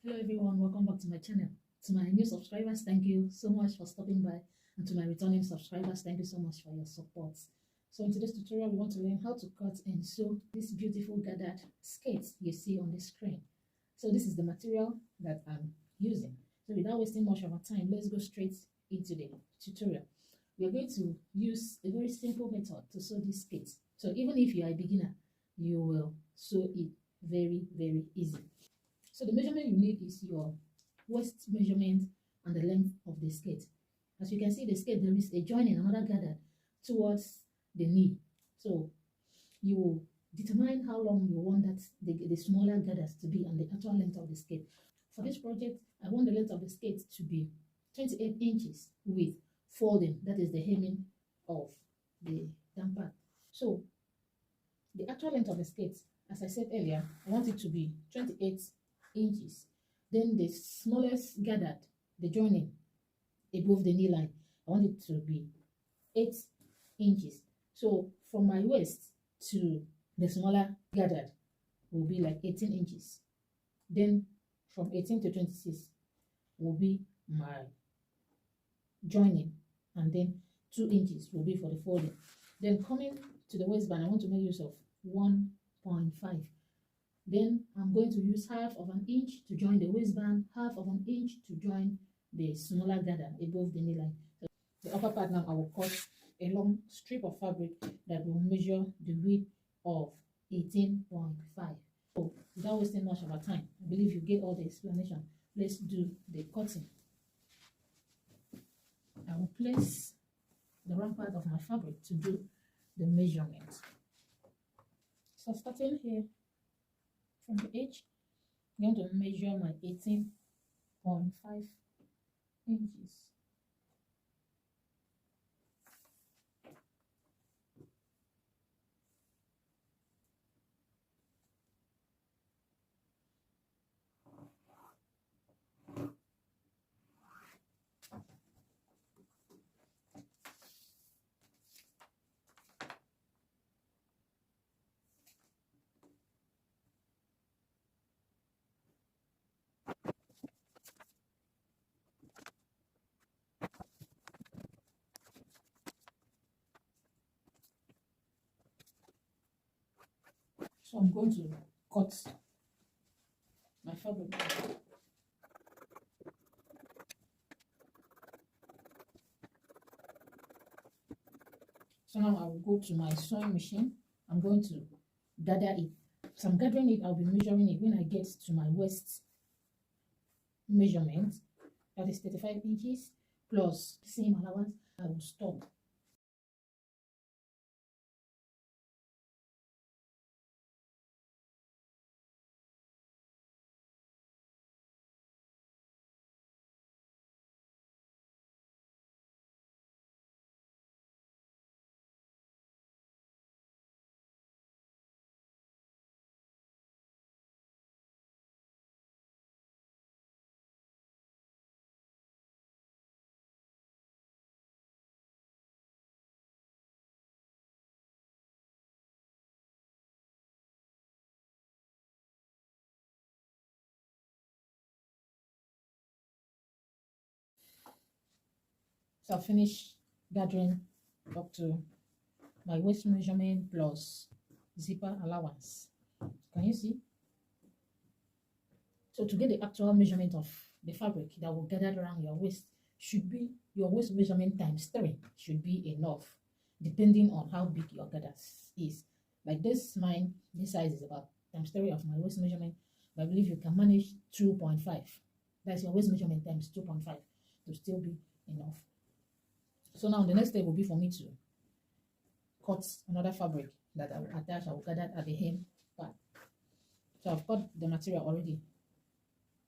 Hello everyone, welcome back to my channel. To my new subscribers, thank you so much for stopping by, and to my returning subscribers, thank you so much for your support. So in today's tutorial, we want to learn how to cut and sew this beautiful gathered skirt you see on the screen. So this is the material that I'm using. So without wasting much of our time, let's go straight into the tutorial. We're going to use a very simple method to sew this skirt. So even if you are a beginner, you will sew it very easy. So the measurement you need is your waist measurement and the length of the skirt. As you can see, the skirt, there is a joining, another gathered towards the knee. So you will determine how long you want that the smaller gathers to be and the actual length of the skirt. For this project, I want the length of the skirt to be 28 inches with folding, that is the hemming of the down part. So the actual length of the skirt, as I said earlier, I want it to be 28 inches. Then the smallest gathered, the joining above the knee line, I want it to be 8 inches. So from my waist to the smaller gathered will be like 18 inches. Then from 18 to 26 will be my joining, and then 2 inches will be for the folding. Then coming to the waistband, I want to make use of 1.5. Then I'm going to use half of an inch to join the waistband, half of an inch to join the smaller gather above the knee line. So the upper part now, I will cut a long strip of fabric that will measure the width of 18.5. So without wasting much of our time, I believe you get all the explanation. Let's do the cutting. I will place the wrong part of my fabric to do the measurement. So starting here from the edge, I'm going to measure my 18.5 inches. So I'm going to cut my fabric. So now I will go to my sewing machine. I'm going to gather it. So I'm gathering it, I'll be measuring it. When I get to my waist measurement, that is 35 inches plus the same allowance, I will stop. So I'll finish gathering up to my waist measurement plus zipper allowance. Can you see? So to get the actual measurement of the fabric that will gather around your waist, should be your waist measurement times 3 should be enough, depending on how big your gather is. Like this, this size is about times 3 of my waist measurement, but I believe you can manage 2.5. That's your waist measurement times 2.5 to still be enough. So now the next step will be for me to cut another fabric that I will attach. I will gather at the hem part. So I've cut the material already.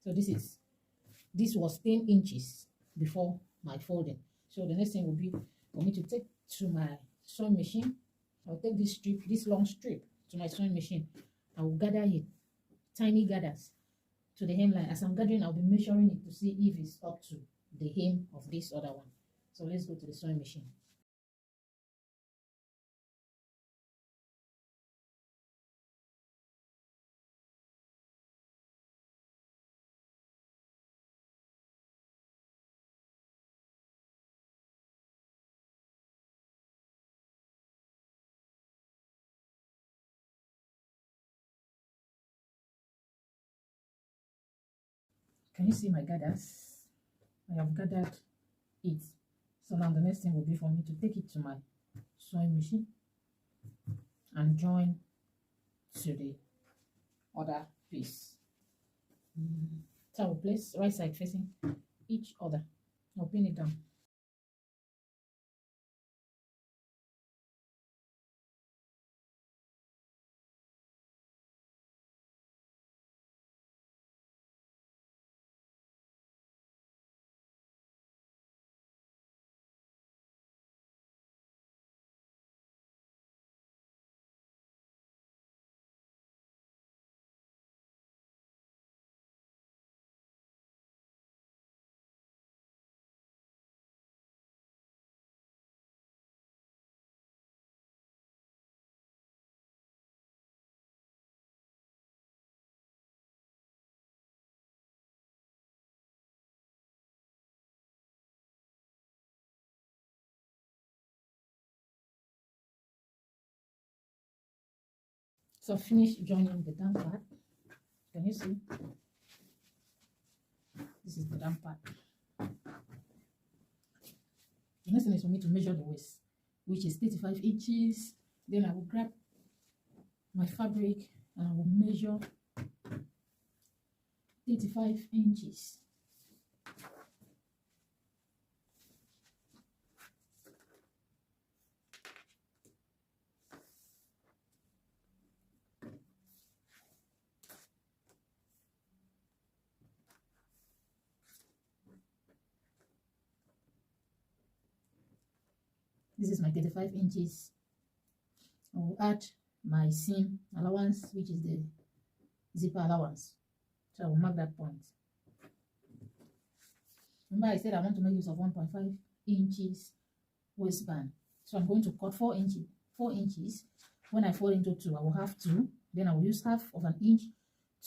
So this was 10 inches before my folding. So the next thing will be for me to take to my sewing machine. I'll take this strip, this long strip, to my sewing machine. I will gather it, tiny gathers, to the hemline. As I'm gathering, I'll be measuring it to see if it's up to the hem of this other one. So let's go to the sewing machine. Can you see my gathers? I have gathered it. So now the next thing will be for me to take it to my sewing machine and join to the other piece. So I will place right side facing each other. I'll pin it down. So finish joining the down part. Can you see? This is the down part. The next thing is for me to measure the waist, which is 35 inches. Then I will grab my fabric and I will measure 35 inches. This is my 35 inches. I will add my seam allowance, which is the zipper allowance. So I will mark that point. Remember I said I want to make use of 1.5 inches waistband. So I'm going to cut 4 inches. 4 inches. When I fold into 2, I will have 2. Then I will use half of an inch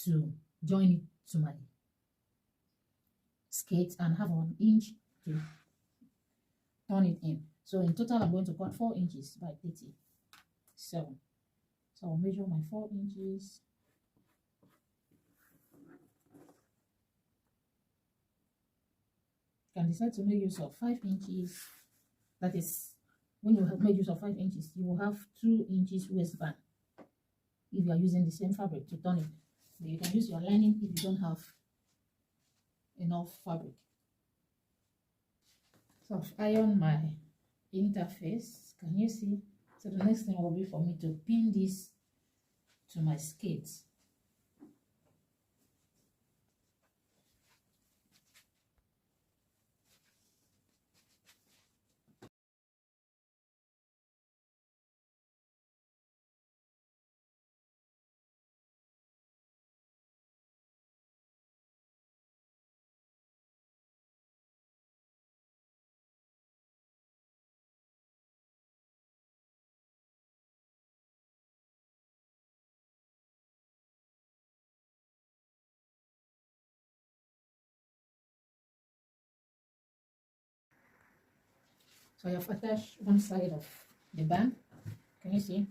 to join it to my skirt and half of an inch to turn it in. So in total, I'm going to cut 4 inches by 37. So I'll measure my 4 inches. You can decide to make use of 5 inches. That is, when you make use of 5 inches, you will have 2 inches waistband. If you are using the same fabric to turn it, so you can use your lining if you don't have enough fabric. So I've ironed my interface. Can you see? So the next thing will be for me to pin this to my skirt. So I have attached one side of the band. Can you see?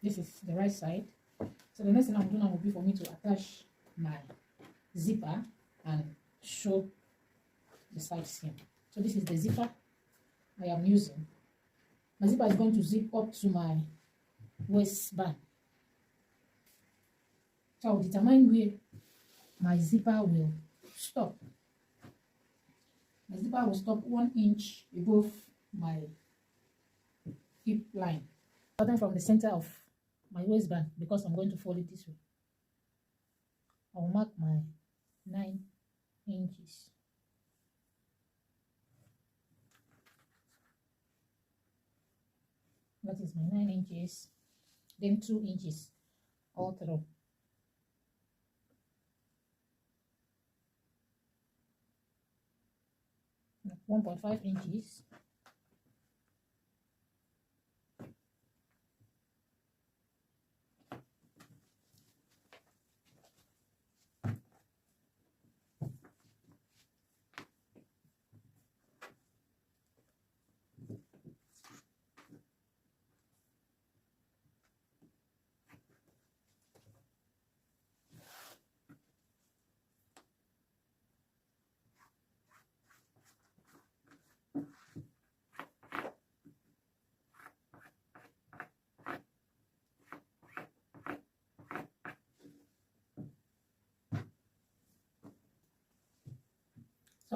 This is the right side. So the next thing I'm doing now will be for me to attach my zipper and show the side seam. So this is the zipper I am using. My zipper is going to zip up to my waistband. So I'll determine where my zipper will stop. My zipper will stop 1 inch above my hip line, starting from the center of my waistband, because I'm going to fold it this way. I will mark my 9 inches. That is my 9 inches, then 2 inches all through. 1.5 inches.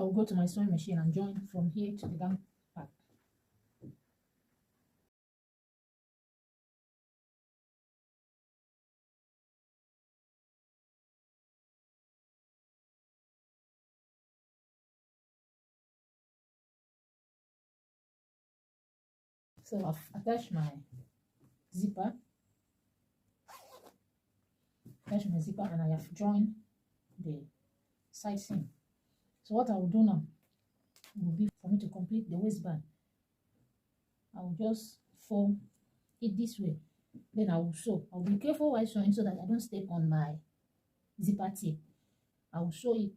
I will go to my sewing machine and join from here to the down part. So I've attached my zipper, and I have joined the side seam. So what I will do now will be for me to complete the waistband. I will just fold it this way, then I will sew. I will be careful while sewing so that I don't step on my zipper tip. I will sew it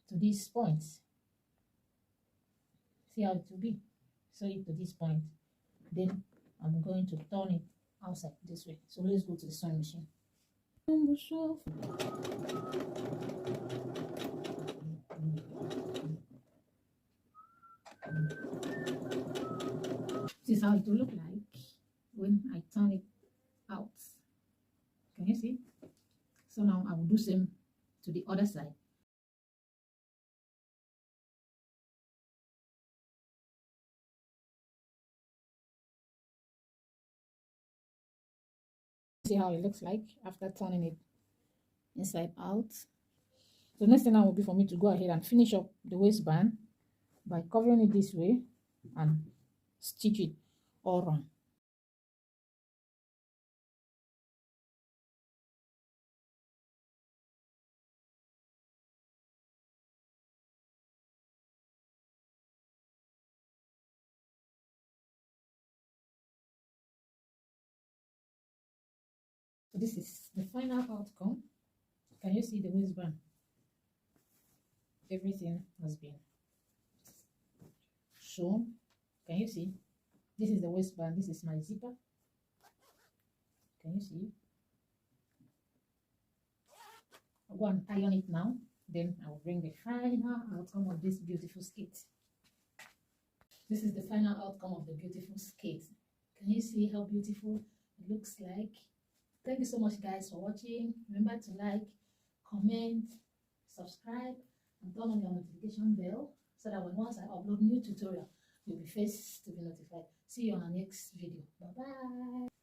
to this point. See how it will be. Sew it to this point. Then I'm going to turn it outside this way. So let's go to the sewing machine. This is how it will look like when I turn it out. Can you see? So now I will do same to the other side. See how it looks like after turning it inside out. So next thing now will be for me to go ahead and finish up the waistband by covering it this way and stitch it all around. So this is the final outcome. Can you see the waistband? Everything has been shown. Can you see? This is the waistband. This is my zipper. Can you see? I'll go and iron it now. Then I will bring the final outcome of this beautiful skirt. This is the final outcome of the beautiful skirt. Can you see how beautiful it looks like? Thank you so much, guys, for watching. Remember to like, comment, subscribe, and turn on your notification bell so that once I upload new tutorial, you'll be first to be notified. See you on our next video. Bye bye.